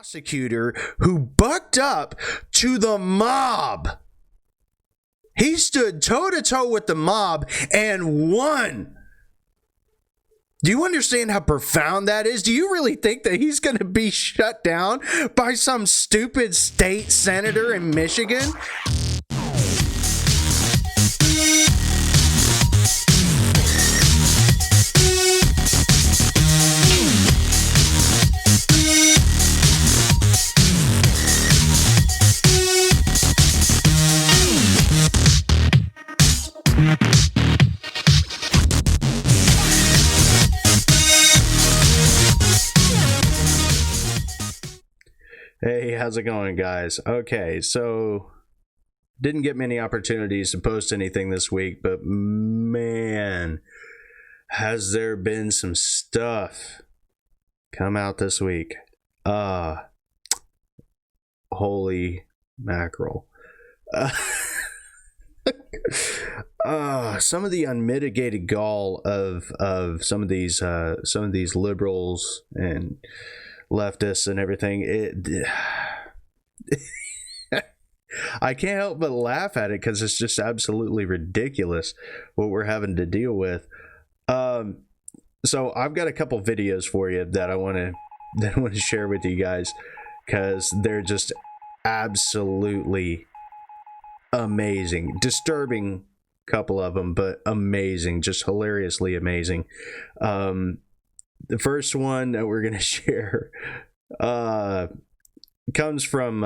prosecutor who bucked up to the mob. He stood toe-to-toe with the mob and won. Do you understand how profound that is? Do you really think that he's going to be shut down by some stupid state senator in Michigan? Hey, how's it going, guys? Okay, so didn't get many opportunities to post anything this week, but man, has there been some stuff come out this week. Holy mackerel. Some of the unmitigated gall of some of these liberals and leftists and everything, I can't help but laugh at it because it's just absolutely ridiculous what we're having to deal with. So I've got a couple videos for you that I want to share with you guys because they're just absolutely amazing, disturbing couple of them, but amazing, just hilariously amazing. The first one that we're going to share comes from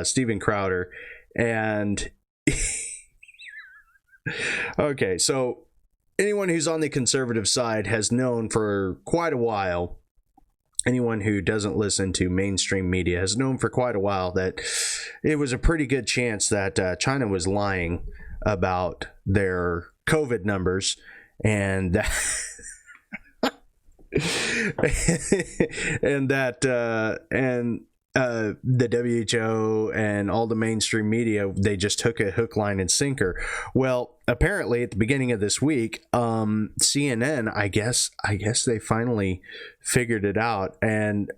Steven Crowder, and okay, so anyone who's on the conservative side has known for quite a while, anyone who doesn't listen to mainstream media has known for quite a while that it was a pretty good chance that China was lying about their COVID numbers, and and that the WHO and all the mainstream media, they just took a hook, line, and sinker. Well, apparently at the beginning of this week, CNN, I guess they finally figured it out, and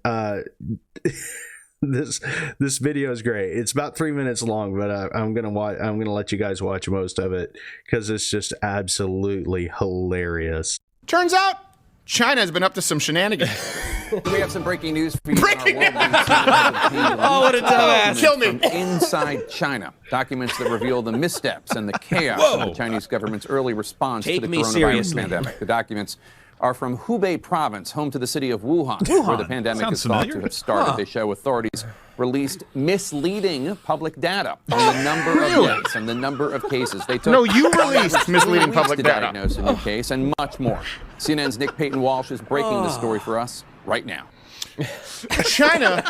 this video is great. It's about 3 minutes long, but I'm gonna let you guys watch most of it because it's just absolutely hilarious. Turns out China has been up to some shenanigans. We have some breaking news for you. Breaking news! Oh, what a dumbass. Kill me. Inside China. Documents that reveal the missteps and the chaos of the Chinese government's early response to the coronavirus pandemic. The documents are from Hubei province, home to the city of Wuhan. Where the pandemic is thought to have started. They show authorities released misleading public data on the number of deaths and the number of cases. They took No, you released misleading public to data. Diagnose a new case and much more. CNN's Nick Payton Walsh is breaking the story for us right now. China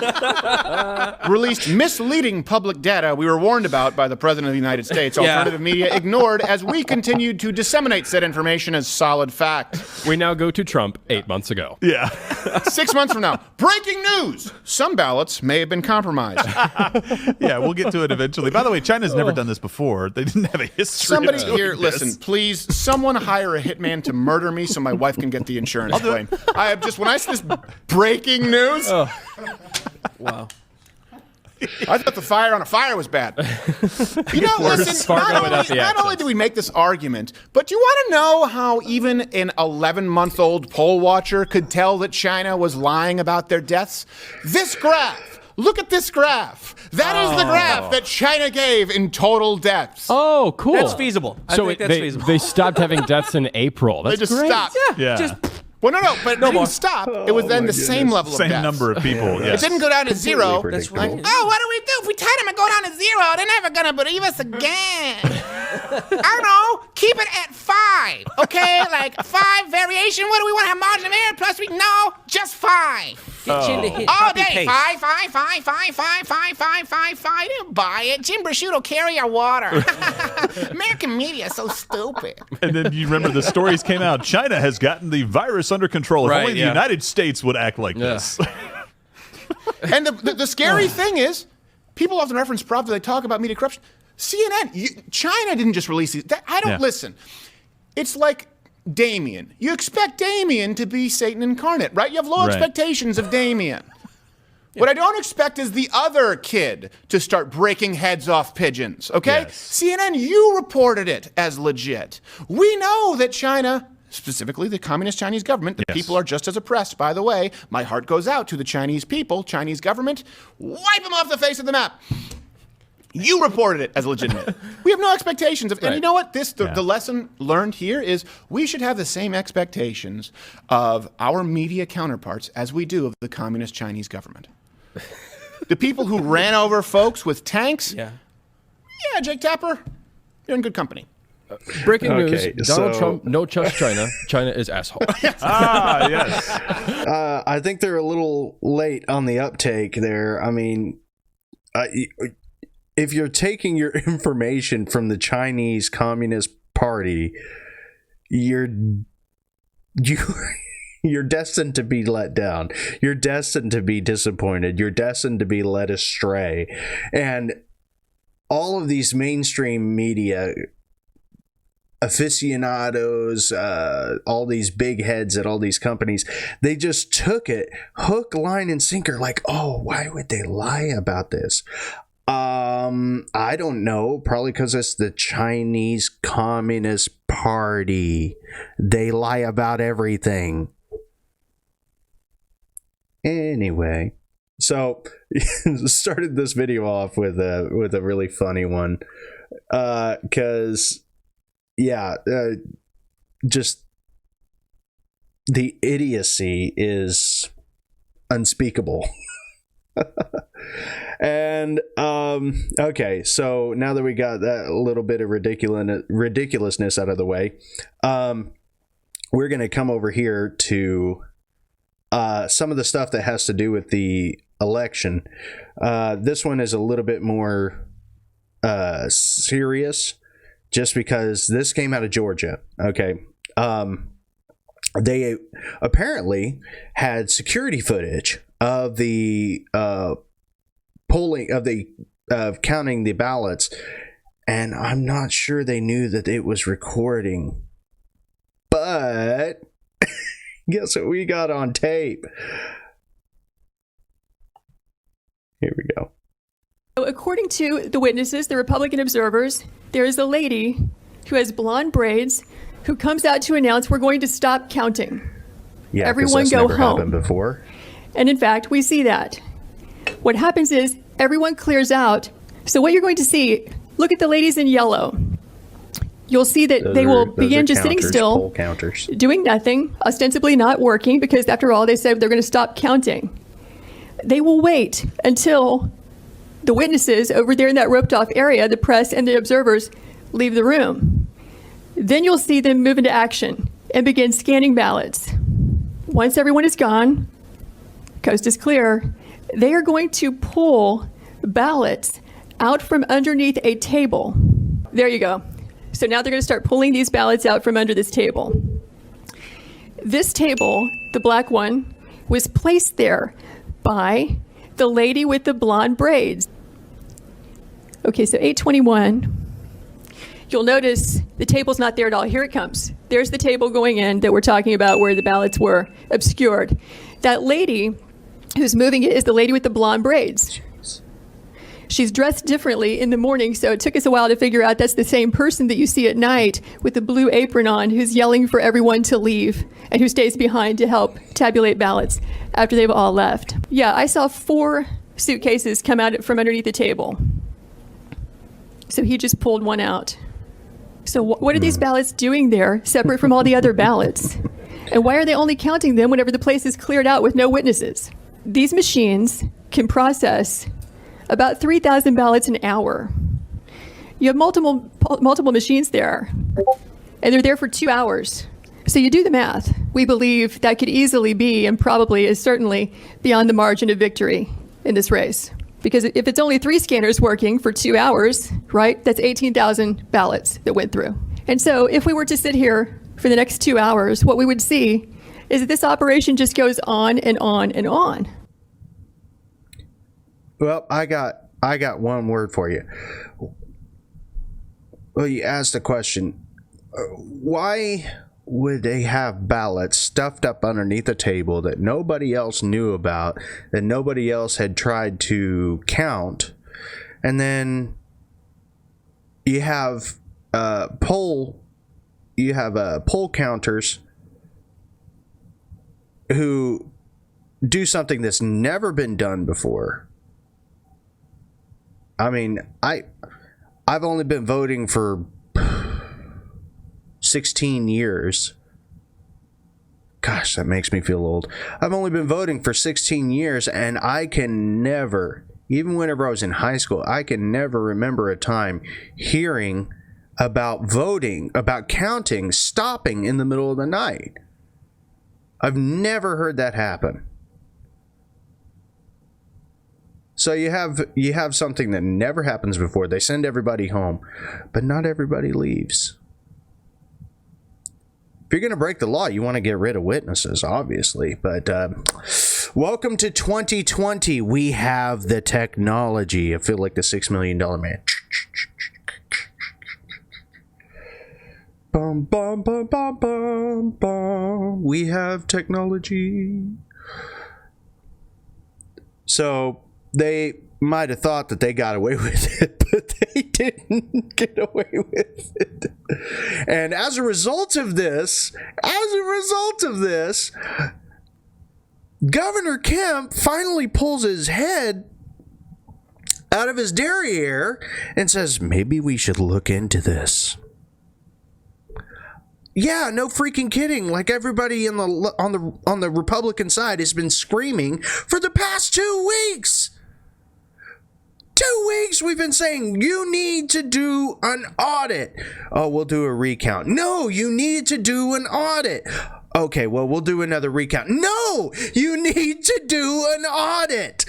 released misleading public data we were warned about by the President of the United States. Alternative media ignored as we continued to disseminate said information as solid fact. We now go to Trump 8 months ago. Yeah. 6 months from now. Breaking news! Some ballots may have been compromised. Yeah, we'll get to it eventually. By the way, China's never done this before. They didn't have a history. Somebody of doing here, this. listen, please, someone hire a hitman to murder me so my wife can get the insurance claim. I have just, when I see this breaking news, Wow. I thought the fire on a fire was bad. You know, listen, not only do we make this argument, but do you want to know how even an 11-month-old poll watcher could tell that China was lying about their deaths? This graph. Look at this graph. That is the graph that China gave in total deaths. Oh, cool. That's feasible. I think that's feasible. They stopped having deaths in April. That's They just great. stopped. Yeah. Just, well, no, but it didn't stop. It was then the same level of Same deaths. number of people. It Yes. didn't go down to zero. That's Like, right. oh, what do we do? If we tell them to go down to zero, they're never going to believe us again. I don't know. Keep it at 5, okay? Like 5 variation. What do we want to have margin of error? Plus, no, just 5. Get you to hit All copy day. paste. 5. Didn't buy it. Jim Prosciutto, carry our water. American media is so stupid. And then you remember the stories came out. China has gotten the virus under control. If Right, only the United States would act like this. And the scary thing is, people often reference Prov, they talk about media corruption. CNN, China didn't just release these. I don't listen. It's like Damien. You expect Damien to be Satan incarnate, right? You have low expectations of Damien. What I don't expect is the other kid to start breaking heads off pigeons, okay? Yes. CNN, you reported it as legit. We know that China, specifically the communist Chinese government, the people are just as oppressed, by the way. My heart goes out to the Chinese people, Chinese government. Wipe them off the face of the map. You reported it as legitimate. We have no expectations of, and you know what? The lesson learned here is we should have the same expectations of our media counterparts as we do of the communist Chinese government. The people who ran over folks with tanks. Yeah, Jake Tapper, you're in good company. Breaking news: Donald Trump no trust China. China is asshole. Yes. I think they're a little late on the uptake there. I mean, if you're taking your information from the Chinese Communist Party, you're destined to be let down. You're destined to be disappointed. You're destined to be led astray. And all of these mainstream media aficionados, all these big heads at all these companies, they just took it hook, line, and sinker. Like, oh, why would they lie about this? I don't know. Probably because it's the Chinese Communist Party. They lie about everything. Anyway, so started this video off with a really funny one, because just the idiocy is unspeakable. And okay, so now that we got that little bit of ridiculousness out of the way, we're gonna come over here to some of the stuff that has to do with the election. This one is a little bit more serious, just because this came out of Georgia. Okay, they apparently had security footage of the polling of counting the ballots, and I'm not sure they knew that it was recording. But guess what we got on tape? Here we go. According to the witnesses, the Republican observers, there is a lady who has blonde braids who comes out to announce we're going to stop counting. Yeah, everyone that's go never home. Happened before. And in fact, we see that. What happens is everyone clears out. So what you're going to see, look at the ladies in yellow. You'll see that they will begin just sitting still, doing nothing, ostensibly not working, because after all, they said they're going to stop counting. They will wait until the witnesses over there in that roped off area, the press and the observers, leave the room. Then you'll see them move into action and begin scanning ballots. Once everyone is gone, coast is clear, they are going to pull ballots out from underneath a table. There you go. So now they're going to start pulling these ballots out from under this table. This table, the black one, was placed there by the lady with the blonde braids. Okay, so 821. You'll notice the table's not there at all. Here it comes. There's the table going in that we're talking about where the ballots were obscured. That lady who's moving it is the lady with the blonde braids. She's dressed differently in the morning, so it took us a while to figure out that's the same person that you see at night with the blue apron on, who's yelling for everyone to leave and who stays behind to help tabulate ballots after they've all left. Yeah, I saw 4 suitcases come out from underneath the table. So he just pulled one out. So what are these ballots doing there, separate from all the other ballots? And why are they only counting them whenever the place is cleared out with no witnesses? These machines can process about 3,000 ballots an hour. You have multiple machines there, and they're there for 2 hours. So you do the math. We believe that could easily be, and probably is certainly, beyond the margin of victory in this race. Because if it's only 3 scanners working for 2 hours, right, that's 18,000 ballots that went through. And so if we were to sit here for the next 2 hours, what we would see is that this operation just goes on and on and on. Well, I got one word for you. Well, you asked a question. Why would they have ballots stuffed up underneath a table that nobody else knew about, that nobody else had tried to count, and then you have poll counters who do something that's never been done before. I mean, I've only been voting for 16 years. Gosh, that makes me feel old. I've only been voting for 16 years, and I can never, even whenever I was in high school, I can never remember a time hearing about voting, about counting, stopping in the middle of the night. I've never heard that happen. So you have something that never happens before. They send everybody home, but not everybody leaves. If you're going to break the law, you want to get rid of witnesses, obviously. But welcome to 2020. We have the technology. I feel like the $6 Million Man. Bum, bum, bum, bum, bum, bum. We have technology. So they might have thought that they got away with it, but they didn't get away with it. And as a result of this, Governor Kemp finally pulls his head out of his derriere and says, maybe we should look into this. Yeah, no freaking kidding. Like everybody on the Republican side has been screaming for the past 2 weeks. 2 weeks we've been saying, you need to do an audit. Oh, we'll do a recount. No, you need to do an audit. Okay, well, we'll do another recount. No, you need to do an audit.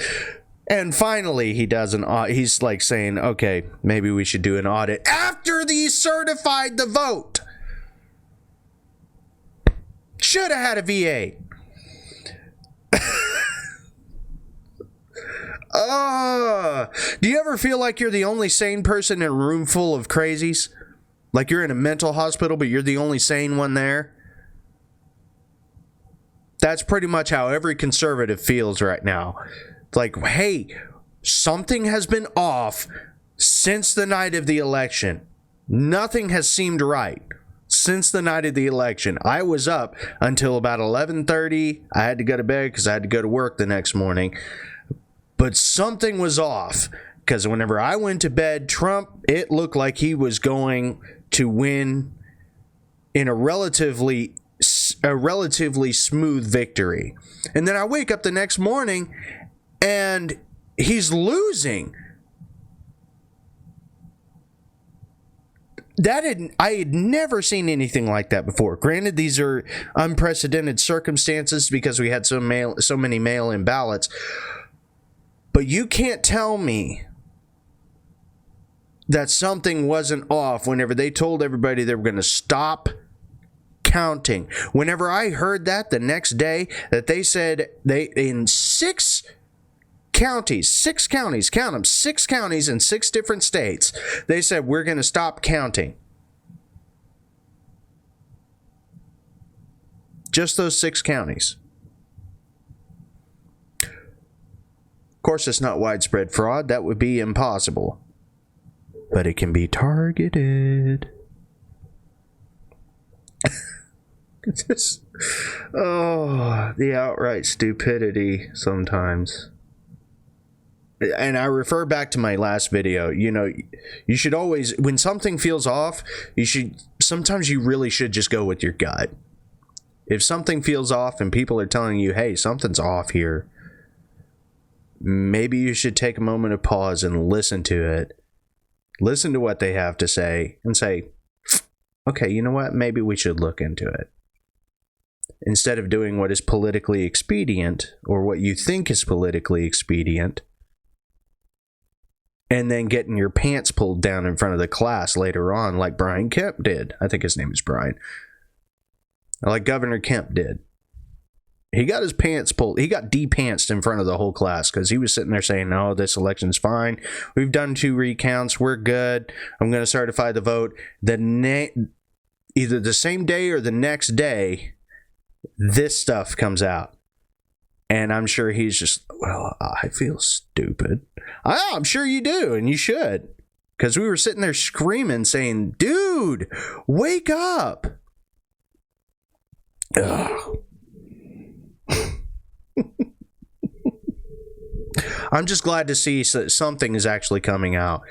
And finally, he does an audit. He's like saying, okay, maybe we should do an audit after they certified the vote. Should have had a VA. Do you ever feel like you're the only sane person in a room full of crazies? Like you're in a mental hospital, but you're the only sane one there? That's pretty much how every conservative feels right now. It's like, hey, something has been off since the night of the election. Nothing has seemed right since the night of the election. I was up until about 11:30. I had to go to bed because I had to go to work the next morning. But something was off because whenever I went to bed, Trump, it looked like he was going to win in a relatively smooth victory. And then I wake up the next morning and he's losing. I had never seen anything like that before. Granted, these are unprecedented circumstances because we had so many mail-in ballots. But you can't tell me that something wasn't off whenever they told everybody they were going to stop counting. Whenever I heard that the next day, that they said in 6 counties, count them, 6 counties in 6 different states, they said we're going to stop counting. Just those 6 counties. Of course, it's not widespread fraud. That would be impossible. But it can be targeted. The outright stupidity sometimes. And I refer back to my last video. You know, you should always, when something feels off, sometimes you really should just go with your gut. If something feels off and people are telling you, hey, something's off here, maybe you should take a moment of pause and listen to it. Listen to what they have to say and say, okay, you know what? Maybe we should look into it. Instead of doing what is politically expedient or what you think is politically expedient and then getting your pants pulled down in front of the class later on like Brian Kemp did. I think his name is Brian. Like Governor Kemp did. He got his pants pulled. He got de-pantsed in front of the whole class because he was sitting there saying, no, this election's fine. We've done 2 recounts. We're good. I'm going to certify the vote. either the same day or the next day, this stuff comes out. And I'm sure he's just, well, I feel stupid. I'm sure you do, and you should. Because we were sitting there screaming, saying, dude, wake up. Ugh. I'm just glad to see something is actually coming out.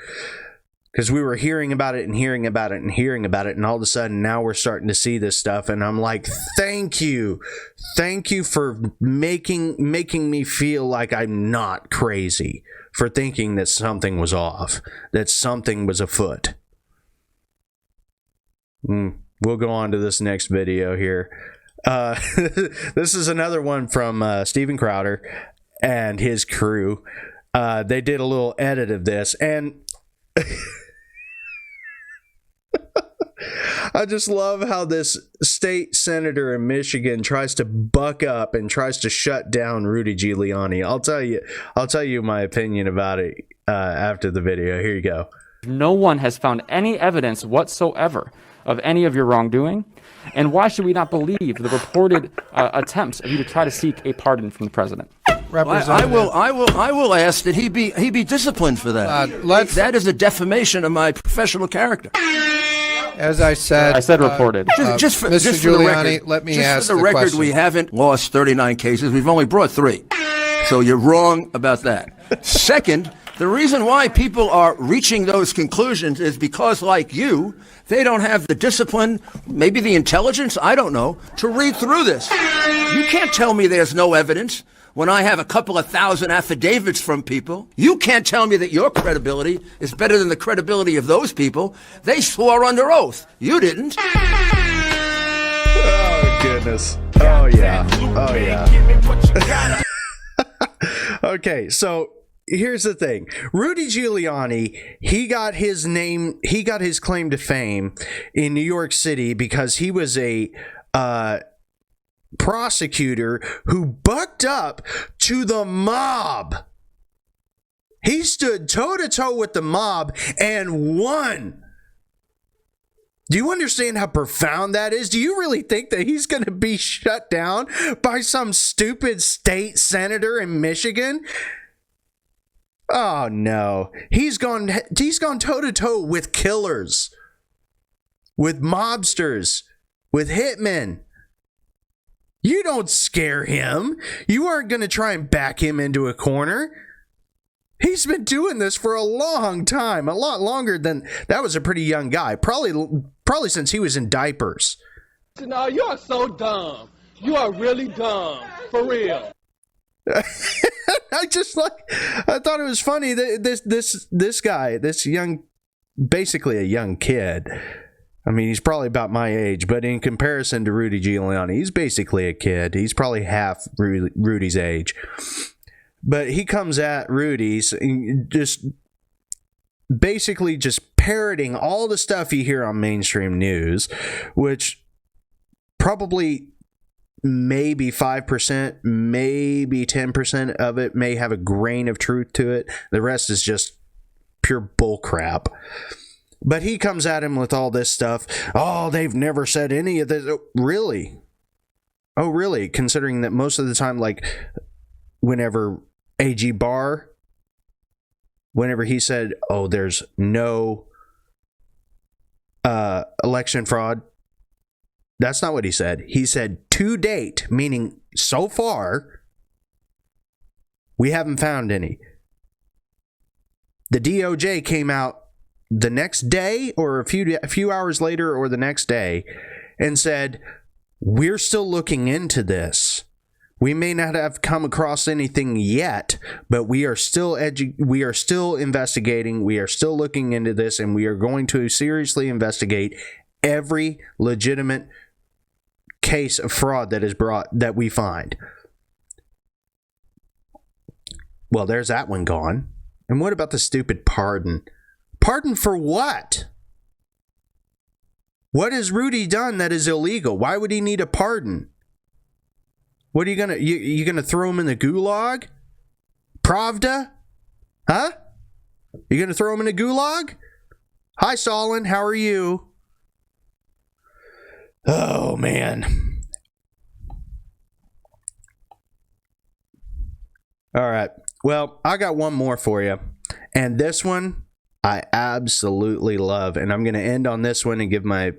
Because we were hearing about it and hearing about it and hearing about it, and all of a sudden now we're starting to see this stuff, and I'm like, thank you for making me feel like I'm not crazy for thinking that something was off, that something was afoot. We'll go on to this next video here. This is another one from Steven Crowder and his crew. They did a little edit of this, and I just love how this state senator in Michigan tries to buck up and tries to shut down Rudy Giuliani. I'll tell you my opinion about it after the video. Here you go. No one has found any evidence whatsoever of any of your wrongdoing. And why should we not believe the reported attempts of you to try to seek a pardon from the president? Well, I will ask that he be disciplined for that. That is a defamation of my professional character. As I said, reported. Just for Mr. the Giuliani, record, let me ask the record, question. we haven't lost 39 cases. We've only brought 3. So you're wrong about that. Second, the reason why people are reaching those conclusions is because, like you, they don't have the discipline, maybe the intelligence, I don't know, to read through this. You can't tell me there's no evidence when I have a couple of thousand affidavits from people. You can't tell me that your credibility is better than the credibility of those people. They swore under oath. You didn't. Oh, goodness. Oh, yeah. Oh, yeah. Okay, so here's the thing. Rudy Giuliani, he got his claim to fame in New York City because he was a prosecutor who bucked up to the mob. He stood toe-to-toe with the mob and won. Do you understand how profound that is? Do you really think that he's going to be shut down by some stupid state senator in Michigan? Oh no. He's gone toe-to-toe with killers, with mobsters, with hitmen. You don't scare him. You aren't going to try and back him into a corner. He's been doing this for a long time, a lot longer than that. Was a pretty young guy, probably since he was in diapers. No, you are so dumb. You are really dumb, for real. I thought it was funny that this guy, this young, basically a young kid. I mean, he's probably about my age, but in comparison to Rudy Giuliani, he's basically a kid. He's probably half Rudy's age. But he comes at Rudy's and just basically just parroting all the stuff you hear on mainstream news, which probably maybe 5%, maybe 10% of it may have a grain of truth to it. The rest is just pure bull crap. But he comes at him with all this stuff. Oh, they've never said any of this. Oh, really? Oh, really? Considering that most of the time, like, whenever A.G. Barr, whenever he said, oh, there's no election fraud, that's not what he said. He said, to date, meaning so far, we haven't found any. The DOJ came out the next day or a few hours later or the next day and said, we're still looking into this. We may not have come across anything yet, but we are still investigating. We are still looking into this, and we are going to seriously investigate every legitimate case of fraud that we find. Well, there's that one gone. And what about the stupid pardon? Pardon for what? What has Rudy done that is illegal? Why would he need a pardon? What are you gonna you gonna throw him in the gulag? Pravda? Huh? You gonna throw him in a gulag? Hi, Stalin. How are you? Oh, man. All right. Well, I got one more for you. And this one I absolutely love. And I'm going to end on this one and give my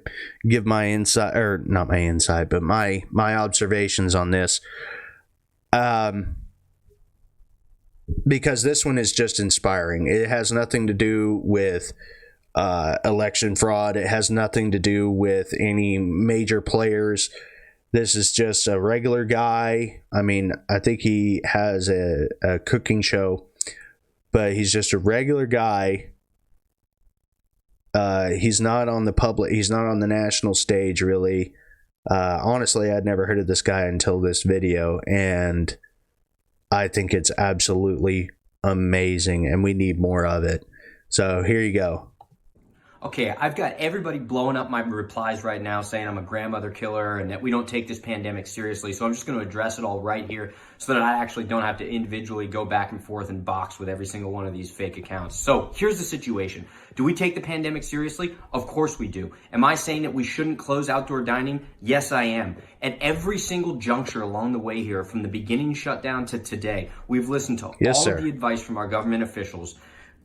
insight, or not my insight, but my observations on this. Because this one is just inspiring. It has nothing to do with election fraud. It has nothing to do with any major players. This is just a regular guy. I mean, I think he has a cooking show, but he's just a regular guy. He's not on the public. He's not on the national stage, really. Honestly, I'd never heard of this guy until this video, and I think it's absolutely amazing, and we need more of it. So here you go. Okay, I've got everybody blowing up my replies right now saying I'm a grandmother killer and that we don't take this pandemic seriously. So I'm just going to address it all right here so that I actually don't have to individually go back and forth and box with every single one of these fake accounts. So here's the situation. Do we take the pandemic seriously? Of course we do. Am I saying that we shouldn't close outdoor dining? Yes, I am. At every single juncture along the way here, from the beginning shutdown to today, we've listened to all of the advice from our government officials,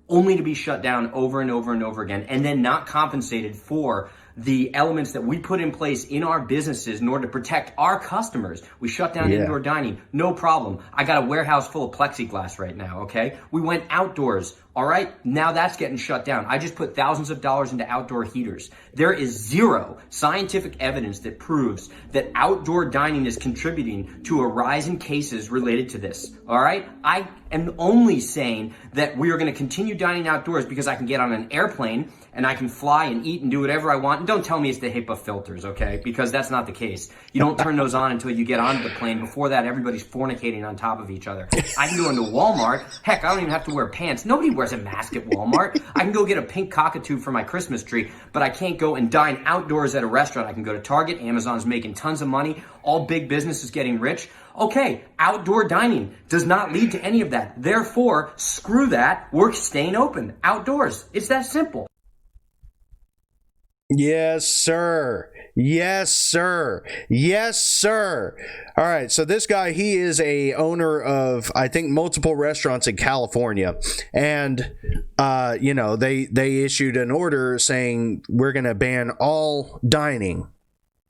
only to be shut down over and over and over again, and then not compensated for the elements that we put in place in our businesses in order to protect our customers. We shut down indoor dining, no problem. I got a warehouse full of plexiglass right now, okay? We went outdoors, all right? Now that's getting shut down. I just put thousands of dollars into outdoor heaters. There is zero scientific evidence that proves that outdoor dining is contributing to a rise in cases related to this, all right? I am only saying that we are going to continue dining outdoors because I can get on an airplane and I can fly and eat and do whatever I want. And don't tell me it's the HIPAA filters, okay? Because that's not the case. You don't turn those on until you get onto the plane. Before that, everybody's fornicating on top of each other. I can go into Walmart. Heck, I don't even have to wear pants. Nobody wears a mask at Walmart. I can go get a pink cockatoo for my Christmas tree, but I can't go and dine outdoors at a restaurant. I can go to Target. Amazon's making tons of money. All big businesses getting rich. Okay, outdoor dining does not lead to any of that. Therefore, screw that. We're staying open outdoors. It's that simple. Yes, sir. Yes, sir. Yes, sir. All right. So this guy, he is a owner of, I think, multiple restaurants in California. And, they issued an order saying we're going to ban all dining.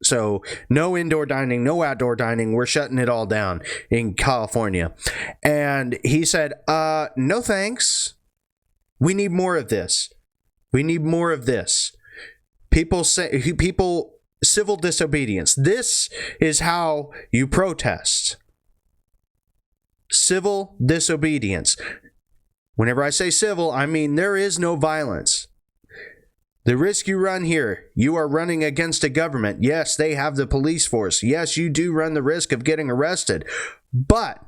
So no indoor dining, no outdoor dining. We're shutting it all down in California. And he said, no, thanks. We need more of this. We need more of this. Civil disobedience. This is how you protest. Civil disobedience. Whenever I say civil, I mean there is no violence. The risk you run here, you are running against a government. Yes, they have the police force. Yes, you do run the risk of getting arrested. But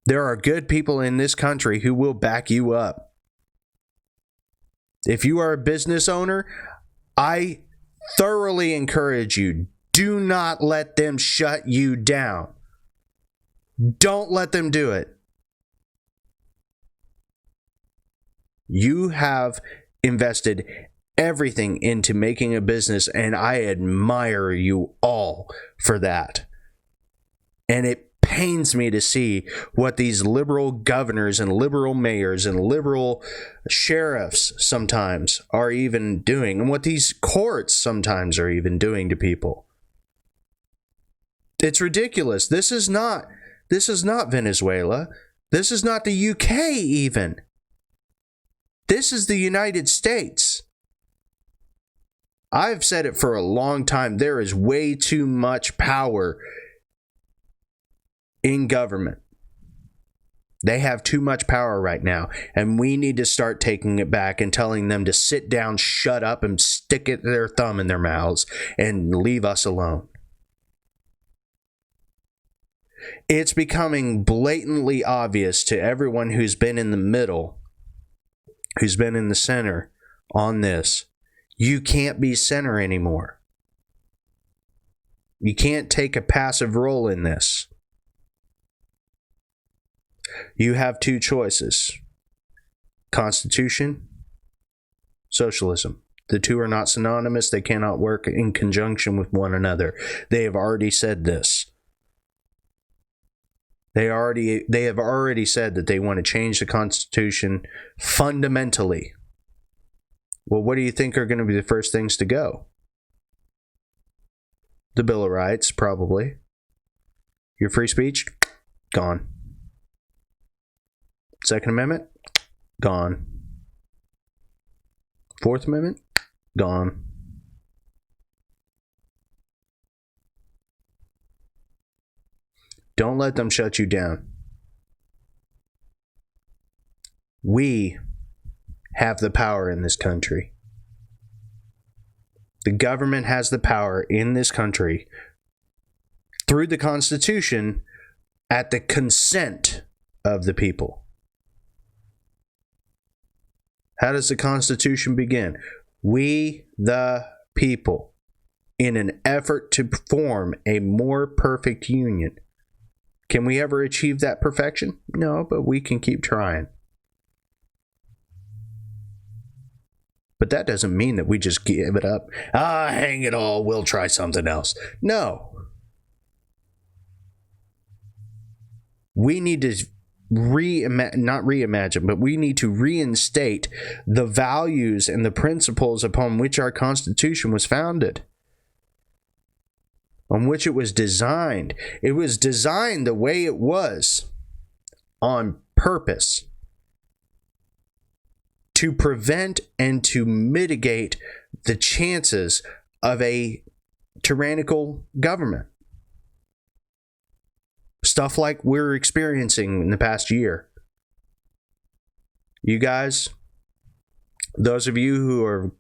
there are good people in this country who will back you up. If you are a business owner, I thoroughly encourage you, do not let them shut you down. Don't let them do it. You have invested everything into making a business, and I admire you all for that. And it pains me to see what these liberal governors and liberal mayors and liberal sheriffs sometimes are even doing, and what these courts sometimes are even doing to people. It's ridiculous. This is not Venezuela. This is not the UK even. This is the United States. I've said it for a long time. There is way too much power in government. They have too much power right now, and we need to start taking it back and telling them to sit down, shut up, and stick their thumb in their mouths and leave us alone. It's becoming blatantly obvious to everyone who's been in the middle, who's been in the center on this. You can't be center anymore. You can't take a passive role in this. You have two choices: Constitution, socialism. The two are not synonymous. They cannot work in conjunction with one another. They have already said this. They have already said that they want to change the Constitution fundamentally. Well, what do you think are going to be the first things to go? The Bill of Rights, probably. Your free speech? Gone. Second Amendment? Gone. Fourth Amendment? Gone. Don't let them shut you down. We have the power in this country. The government has the power in this country through the Constitution at the consent of the people. How does the Constitution begin? We, the people, in an effort to form a more perfect union. Can we ever achieve that perfection? No, but we can keep trying. But that doesn't mean that we just give it up. Hang it all, we'll try something else. No. We need to not reimagine, but we need to reinstate the values and the principles upon which our Constitution was founded, on which it was designed. It was designed the way it was on purpose to prevent and to mitigate the chances of a tyrannical government. Stuff like we're experiencing in the past year. You guys, those of you who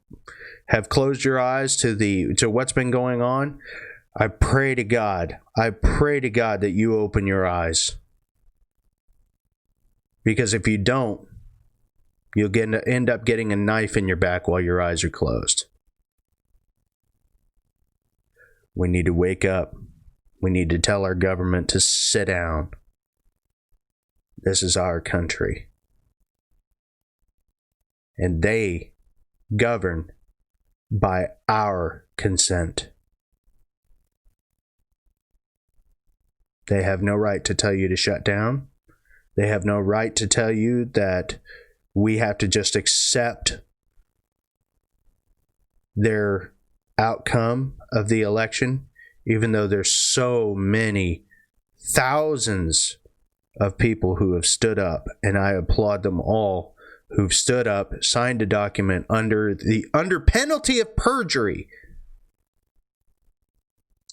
have closed your eyes to what's been going on, I pray to God that you open your eyes. Because if you don't, you'll end up getting a knife in your back while your eyes are closed. We need to wake up. We need to tell our government to sit down. This is our country. And they govern by our consent. They have no right to tell you to shut down. They have no right to tell you that we have to just accept their outcome of the election, even though there's so many thousands of people who have stood up, and I applaud them all, who've stood up, signed a document under penalty of perjury,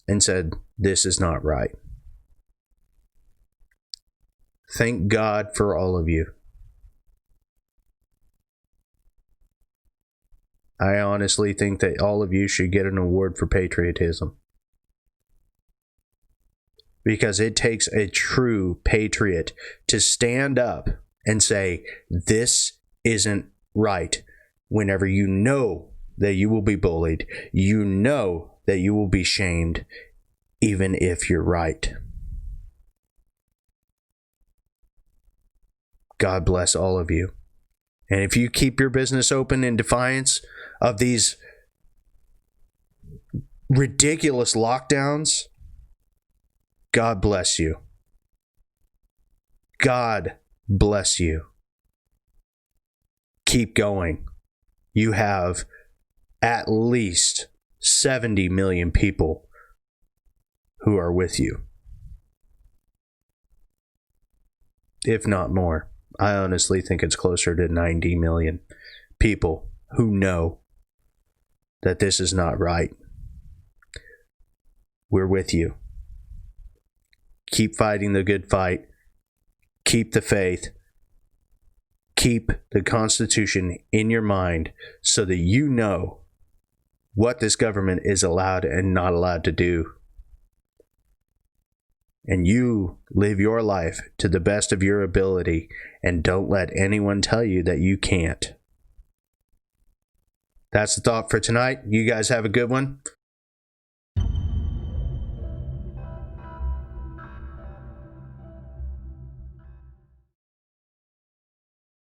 and said, this is not right. Thank God for all of you. I honestly think that all of you should get an award for patriotism. Because it takes a true patriot to stand up and say, this isn't right. Whenever you know that you will be bullied, you know that you will be shamed, even if you're right. God bless all of you. And if you keep your business open in defiance of these ridiculous lockdowns, God bless you. God bless you. Keep going. You have at least 70 million people who are with you, if not more. I honestly think it's closer to 90 million people who know that this is not right. We're with you. Keep fighting the good fight. Keep the faith. Keep the Constitution in your mind so that you know what this government is allowed and not allowed to do. And you live your life to the best of your ability and don't let anyone tell you that you can't. That's the thought for tonight. You guys have a good one.